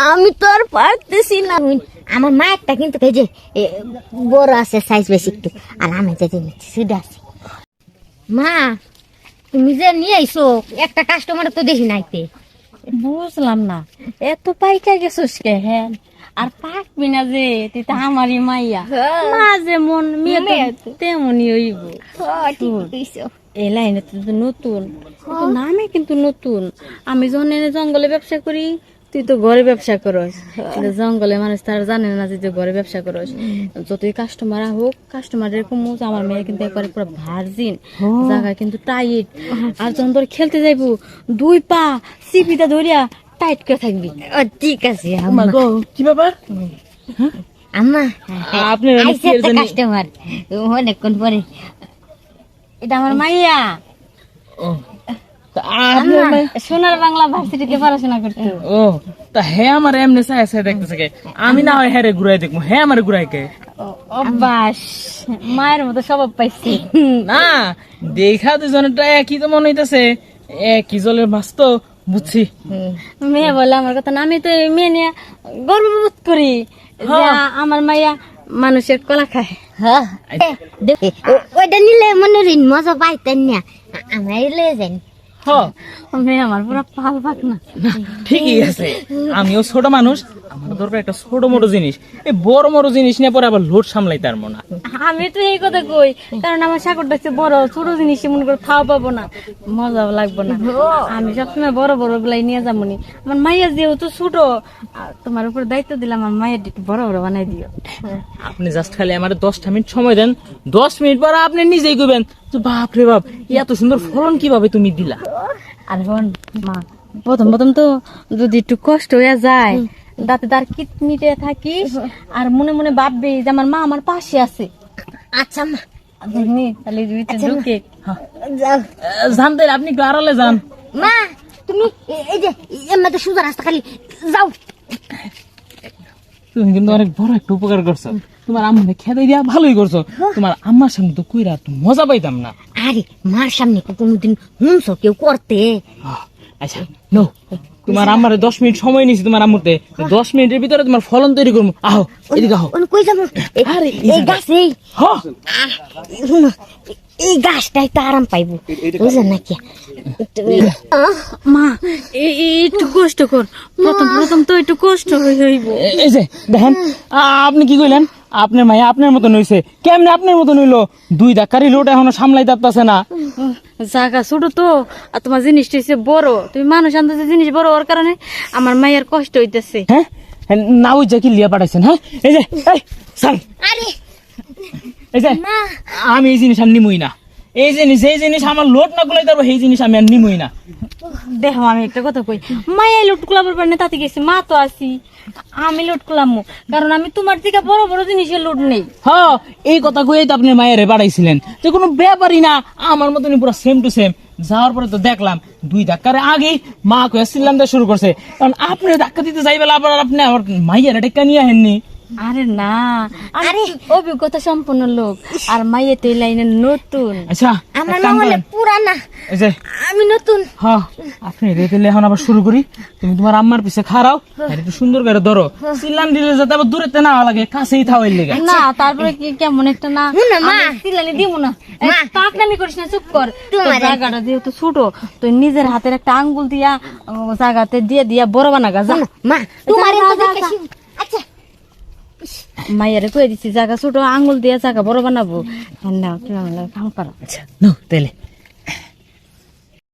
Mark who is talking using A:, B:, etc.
A: আমি তো আর পারতেছি না। আমার মায়েরটা কিন্তু এই যে বড় আছে, সাইজ বেশি একটু, আর আমি যে সেটা আছে। মা, তুমি যে নিয়ে আইসো, একটা কাস্টমার তো দেখি নাইতে।
B: বুঝলাম না, এত পাইকা গেছিস কে? হ্যাঁ, আর পাকবি না যে, তুই তো আমারই মাইয়া। মা যেমন মেয়ে তো তেমনই হইব।
A: ঠিক কইছো।
B: এই লাইনে তো নতুন, কিন্তু নামে কিন্তু নতুন। আমি যখন এনে জঙ্গলে ব্যবসা করি, তুই তো ঘরে ব্যবসা করস, কিন্তু জঙ্গলে মানুষ তারা জানে না যে তুই ঘরে ব্যবসা করস। যতই কাস্টমার হোক, কাস্টমার এরকম আমার মেয়ে কিন্তু একবারে পুরো ভার্জিন, জায়গা কিন্তু টাইট। আর যখন তোর খেলতে যাইবো, 2 পা সিপিটা ধরিয়া টাইট করে থাকবি।
A: ঠিক আছে
C: আম্মা গো, কি ব্যাপার?
A: আম্মা,
C: আপনার
A: আইছে একটা কাস্টমার অনেকক্ষণ পরে।
B: এটা আমার মাইয়া।
C: ও, তা আপনার
B: আম্মা,
C: মেয়ে-
B: সোনার বাংলা ভার্সিটিতে পড়াশোনা করতে।
C: ও, তা হ্যাঁ আমার এমনি চাই চাই দেখতেছে কে? আমি না হয় হ্যাঁ রে ঘুরাই দেখবো, হ্যাঁ আমার ঘুরাই কে?
B: অভ্যাস, মায়ের মতো স্বভাব পাইছি।
C: না, দেখা দুজনেরটা একই তো মনে হইতেছে, একই জলের মাছ তো, বুঝছি।
B: মেয়ে বলে আমার কথা না, আমি তো এই মেয়ে নিয়ে গর্ববোধ করি যে আমার মাইয়া মানুষের কলা খায়।
A: হ্যাঁ, ওইটা নিলে মনে ঋণ মজা পাইতেন না, আমার লয়ে যান।
C: হ,
B: মেয়ে আমার পুরো পাল পাক না।
C: ঠিকই আছে। আমিও ছোট মানুষ, আমার দরকার একটা ছোট মোটো জিনিস। এই বড় মোটো জিনিস নিয়ে পরে আবার লোড সামলাই তার মনে।
B: আমি তো এই কথা কই, কারণ আমার সাগরটা হচ্ছে বড়, ছোট জিনিস মনে করে খাওয়া পাবো না, মজাও লাগবো না। আমি সবসময় বড় বড় গুলাই নিয়ে যাবো নি। আমার মাইয়া যেহেতু ছোট, তোমার উপর দায়িত্ব দিলাম, আমার মায়ের একটু বড় বড় বানাই দিও।
C: আপনি জাস্ট খালি আমার 10টা মিনিট সময় দেন, 10 মিনিট পর আপনি নিজেই কইবেন যে বাপ রে বাপ, এত সুন্দর ফলন কিভাবে তুমি দিলা।
B: আর হন মা, প্রথম প্রথম তো যদি একটু কষ্ট হয়ে যায়, দাঁতে দাঁত কিটমিটে থাকিস, আর মনে মনে ভাববি যে আমার মা আমার পাশে আছে।
A: আচ্ছা মা,
B: বুঝলি? তাহলে ভিতরে ঢুকে
A: যাও।
C: জানতে আপনি একটু আড়ালে যান।
A: মা, তুমি এই যে এমনি তো সোজা রাস্তা, খালি যাও।
C: তুমি কিন্তু অনেক বড় একটা উপকার করছো। তোমার আম্মাকে খেতে দিয়া ভালোই করছো। তোমার আম্মার সামনে তো কইরা তো মজা পাইতাম না।
A: আরে মার সামনে তো কোনোদিন শুনছো কেউ করতে?
C: আচ্ছা নো, তোমার আম্মারে 10 মিনিট সময় নিছি তোমার আম্মুতে, 10 মিনিটের ভিতরে তোমার ফলন তৈরি করবো। আহো এদিকে আহো।
A: কই যাবো?
C: আরে,
A: এই গাছেই
C: হ,
A: শুনো, এই গাছটাই তো আরাম পাইবো, বুঝলেন নাকি?
B: মা, একটু কষ্ট কর, প্রথম প্রথম তো একটু কষ্ট হইব।
C: এই যে দেখেন, আপনি কি কইলেন? আপনার মাইয়া আপনার মতন হইছে। কেমনে আপনার মতন হইলো? 2 ধাক্কারি লোড এখনো সামলাই পারতাছে না।
B: জায়গা ছোট তো, আর তোমার জিনিসটা হচ্ছে বড়, তুমি মানুষ আনতেছে জিনিস বড় হওয়ার কারণে আমার মায়ের কষ্ট হইতেছে।
C: হ্যাঁ, না ওই যে কি লিয়া পাঠাইছেন? হ্যাঁ, এই যে সাল,
A: আরে
C: এই যে আমি এই জিনিস আর নিমুই না। এই জিনিস আমার লোড না গুলাই তারপর এই জিনিস আমি আর নিমুই না।
B: দেখো, আমি একটা কথা কই, মায়ের লুট কুলাবার পারে তাতে গেছে, মা তো আছি, আমি লুট কুলাম, কারণ আমি তোমার থেকে বড় বড় জিনিসের লুট নেই।
C: হ্যাঁ, এই কথা কইই তো আপনি মায়েরে পাঠাইছিলেন যে কোনো ব্যাপারই না, আমার মতনই পুরো সেম টু সেম। যাওয়ার পরে তো দেখলাম 2 ধাক্কার আগে মা কয়ে সিল্লাম দিয়ে শুরু করছে, কারণ আপনি ধাক্কা দিতে যাইবেলা আবার আপনি আমার মাইয়ারে টেক্কা নিয়ে আহেননি।
B: আরে না, আরে অভিজ্ঞতা সম্পন্ন লোক, আর মাইয়ে তো এই লাইনে নতুন।
C: আচ্ছা
A: আমার
C: এক
A: মা
C: কাম
A: হলে
C: করেন।
A: পুরানা,
C: এই যে
A: আমি নতুন।
C: হ্যাঁ, আপনি রেতেলে এখন আবার শুরু করি। তুমি তোমার আম্মার পিছে খাড়াও, আর একটু সুন্দর করে ধরো। সিল্লাম দিলে যাতে আবার দূরে না লাগে, কাছেই থাওয়াই লেগে।
B: না, তারপরে কি কেমন একটা না,
A: না, মা।
B: সিলানি দিব না,
A: মা।
B: পাকনামি করিস না, চুপ কর। তোর
A: তোমার-
B: জায়গাটা যেহেতু ছোট, তুই নিজের হাতের একটা আঙ্গুল দিয়া জায়গাতে দিয়ে দিয়া বড় বানা গা, যা।
A: মা, তোমার
B: যা,
A: এত
B: যা,
A: দেখে
B: যা।
A: শিখি। আচ্ছা,
B: মাইয়ারে কয়ে দিচ্ছি জায়গা ছোট, আঙ্গুল দিয়ে জায়গা বড় বানাবো। হ্যাঁ, নাও, তুমি আমার লগে কাম করো।
C: আচ্ছা নো তাইলে